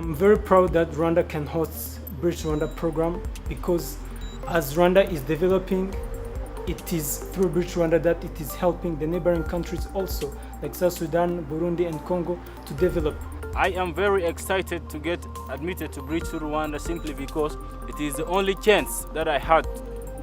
I'm very proud that Rwanda can host Bridge2Rwanda program because as Rwanda is developing, it is through Bridge2Rwanda that it is helping the neighboring countries also, like South Sudan, Burundi and Congo, to develop. I am very excited to get admitted to Bridge2Rwanda simply because it is the only chance that I had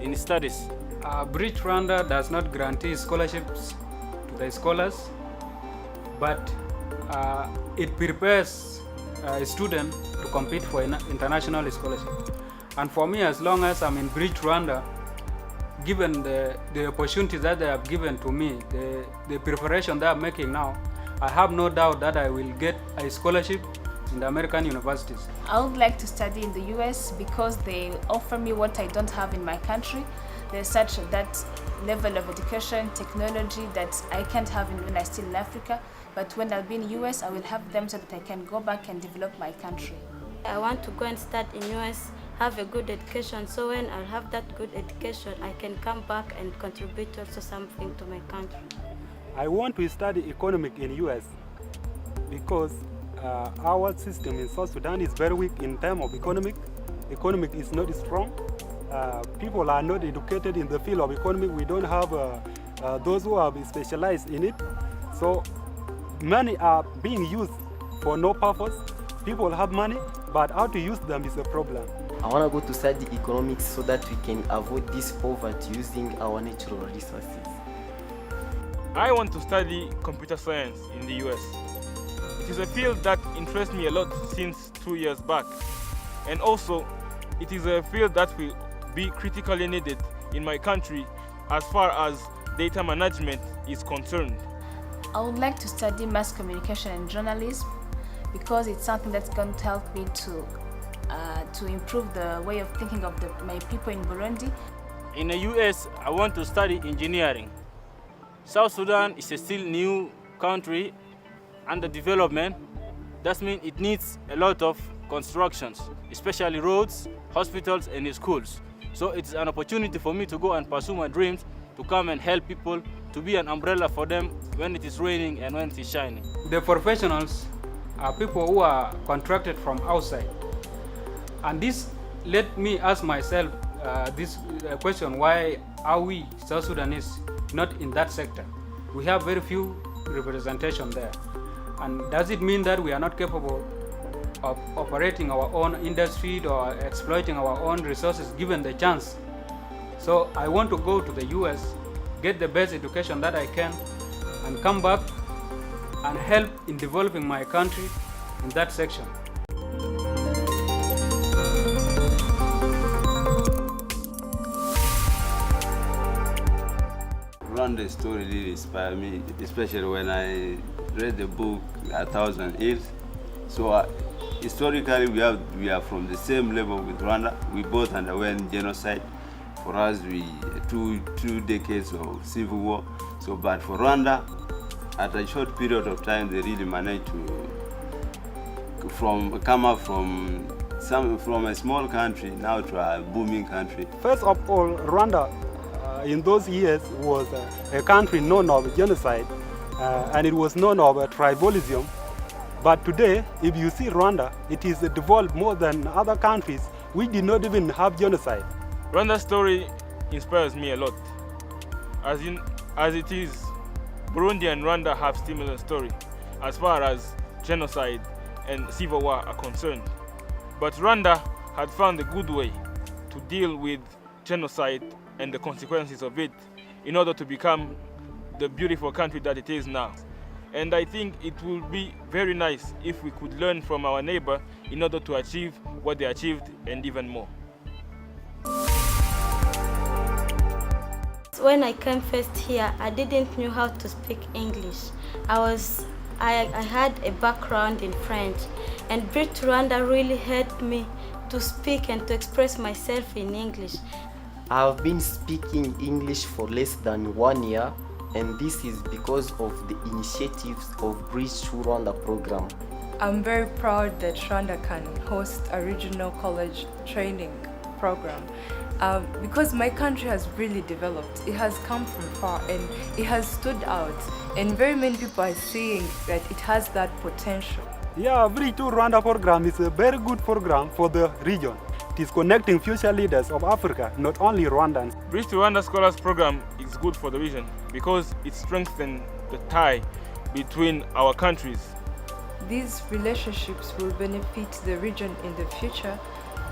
in studies. Bridge2Rwanda does not guarantee scholarships to the scholars, but it prepares a student to compete for an international scholarship. And for me, as long as I'm in Bridge2Rwanda, given the opportunities that they have given to me, the preparation that I'm making now, I have no doubt that I will get a scholarship in the American universities. I would like to study in the US because they offer me what I don't have in my country. There's such that level of education, technology that I can't have when I'm still in Africa. But when I'll be in the US, I will have them so that I can go back and develop my country. I want to go and start in US, have a good education, so when I'll have that good education, I can come back and contribute also something to my country. I want to study economic in US because our system in South Sudan is very weak in terms of economic. Economic is not strong. People are not educated in the field of economic. We don't have those who are specialized in it. So money are being used for no purpose. People have money, but how to use them is a problem. I want to go to study economics so that we can avoid this poverty using our natural resources. I want to study computer science in the US. It is a field that interests me a lot since 2 years back. And also, it is a field that will be critically needed in my country as far as data management is concerned. I would like to study mass communication and journalism because it's something that's going to help me to improve the way of thinking of my people in Burundi. In the US, I want to study engineering. South Sudan is a still new country under development. That means it needs a lot of constructions, especially roads, hospitals and schools. So it's an opportunity for me to go and pursue my dreams, to come and help people, to be an umbrella for them when it is raining and when it is shining. The professionals are people who are contracted from outside. And this let me ask myself this question: why are we South Sudanese not in that sector? We have very few representation there. And does it mean that we are not capable of operating our own industry or exploiting our own resources given the chance? So I want to go to the US, get the best education that I can, and come back and help in developing my country in that section. Rwanda's story really inspired me, especially when I read the book A Thousand Years. So historically, we are from the same level with Rwanda. We both underwent genocide. For us, two decades of civil war. So, but for Rwanda, at a short period of time, they really managed to come up from a small country now to a booming country. First of all, Rwanda in those years was a country known of genocide and it was known of tribalism. But today, if you see Rwanda, it is developed more than other countries which did not even have genocide. Rwanda's story inspires me a lot. As it is, Burundi and Rwanda have similar story as far as genocide and civil war are concerned. But Rwanda had found a good way to deal with genocide and the consequences of it in order to become the beautiful country that it is now. And I think it would be very nice if we could learn from our neighbor in order to achieve what they achieved and even more. When I came first here, I didn't know how to speak English. I had a background in French, and Bridge2Rwanda really helped me to speak and to express myself in English. I've been speaking English for less than 1 year, and this is because of the initiatives of Bridge2Rwanda program. I'm very proud that Rwanda can host a regional college training program because my country has really developed. It has come from far and it has stood out, and very many people are seeing that it has that potential. Yeah, Bridge2Rwanda program is a very good program for the region. It is connecting future leaders of Africa, not only Rwandans. Bridge2Rwanda Scholars Program is good for the region because it strengthens the tie between our countries. These relationships will benefit the region in the future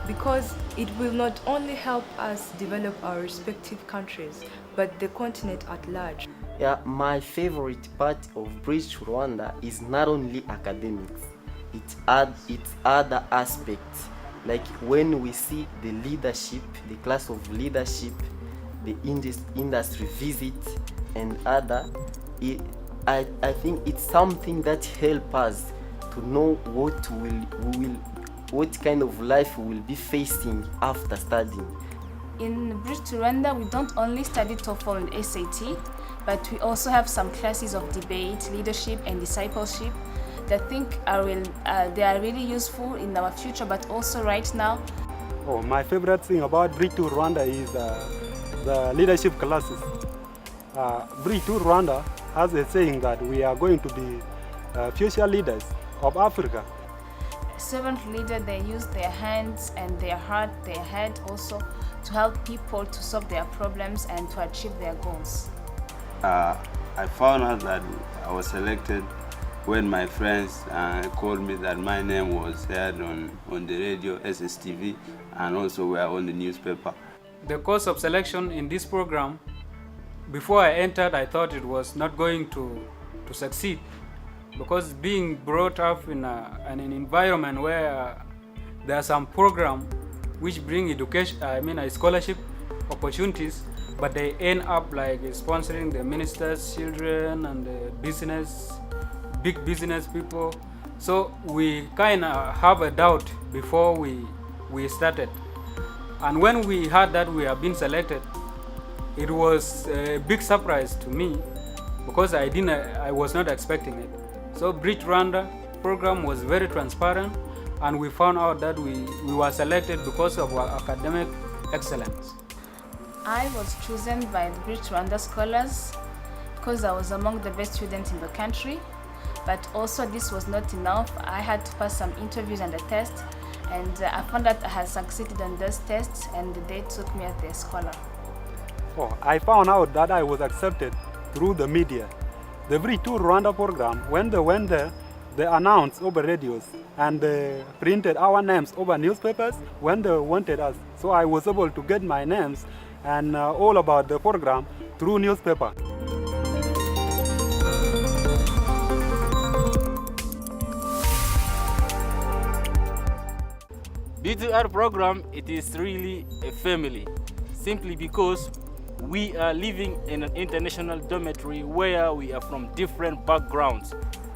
because it will not only help us develop our respective countries, but the continent at large. Yeah, my favorite part of Bridge2Rwanda is not only academics, it's other aspects. Like when we see the leadership, the class of leadership, the industry visit and other, I think it's something that helps us to know what kind of life we will be facing after studying. In Bridge2Rwanda, we don't only study TOEFL and SAT, but we also have some classes of debate, leadership, and discipleship that I think they are really useful in our future, but also right now. Oh, my favorite thing about Bridge2Rwanda is the leadership classes. Bridge2Rwanda has a saying that we are going to be future leaders of Africa. Servant leader, they use their hands and their heart, their head also to help people to solve their problems and to achieve their goals. I found out that I was selected when my friends called me that my name was heard on the radio, SSTV, and also were on the newspaper. The course of selection in this program, before I entered, I thought it was not going to succeed, because being brought up in an environment where there are some programs which bring education, scholarship opportunities, but they end up like sponsoring the ministers' children and the big business people. So we kind of have a doubt before we started. And when we heard that we have been selected, it was a big surprise to me because I was not expecting it. So Bridge2Rwanda program was very transparent, and we found out that we were selected because of our academic excellence. I was chosen by the Bridge2Rwanda scholars because I was among the best students in the country. But also this was not enough. I had to pass some interviews and a test, and I found that I had succeeded on those tests, and they took me as their scholar. Oh, I found out that I was accepted through the media. The Bridge2Rwanda program, when they went there, they announced over radios and they printed our names over newspapers when they wanted us. So I was able to get my names and all about the program through newspaper. Bridge2R program, it is really a family, simply because we are living in an international dormitory where we are from different backgrounds.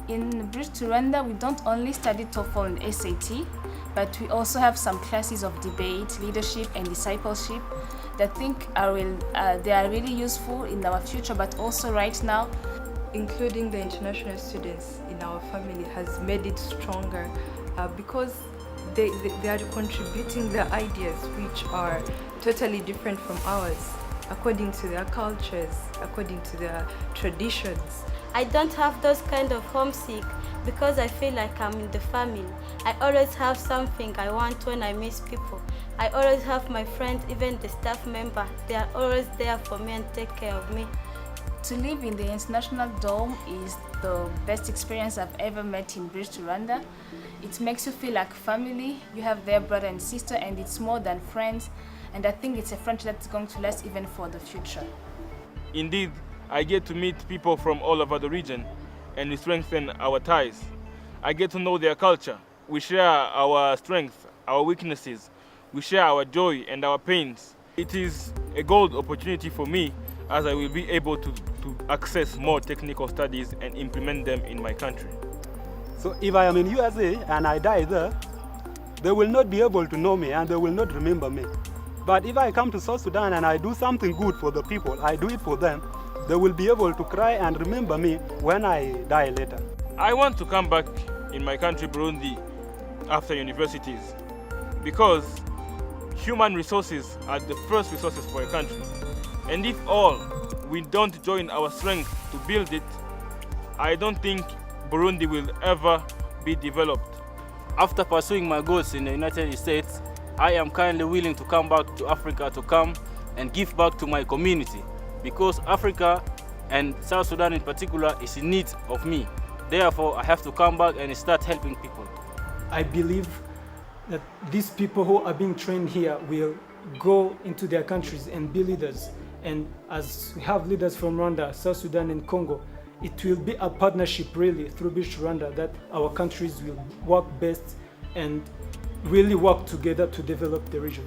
In Bridge2Rwanda, we don't only study TOEFL and SAT, but we also have some classes of debate, leadership, and discipleship that I think they are really useful in our future, but also right now. Including the international students in our family has made it stronger because they are contributing their ideas which are totally different from ours, according to their cultures, according to their traditions. I don't have those kind of homesick because I feel like I'm in the family. I always have something I want when I miss people. I always have my friends, even the staff member. They are always there for me and take care of me. To live in the international dorm is the best experience I've ever met in Bridge2Rwanda. It makes you feel like family. You have their brother and sister, and it's more than friends. And I think it's a friendship that's going to last even for the future. Indeed, I get to meet people from all over the region, and we strengthen our ties. I get to know their culture. We share our strengths, our weaknesses. We share our joy and our pains. It is a gold opportunity for me, as I will be able to access more technical studies and implement them in my country. So if I am in USA and I die there, they will not be able to know me and they will not remember me. But if I come to South Sudan and I do something good for the people, I do it for them, they will be able to cry and remember me when I die later. I want to come back in my country, Burundi, after universities, because human resources are the first resources for a country. And if we don't join our strength to build it, I don't think Burundi will ever be developed. After pursuing my goals in the United States, I am kindly willing to come back to Africa to come and give back to my community, because Africa and South Sudan in particular is in need of me. Therefore, I have to come back and start helping people. I believe that these people who are being trained here will go into their countries and be leaders. And as we have leaders from Rwanda, South Sudan and Congo, it will be a partnership really through Bridge2Rwanda that our countries will work best and really work together to develop the region.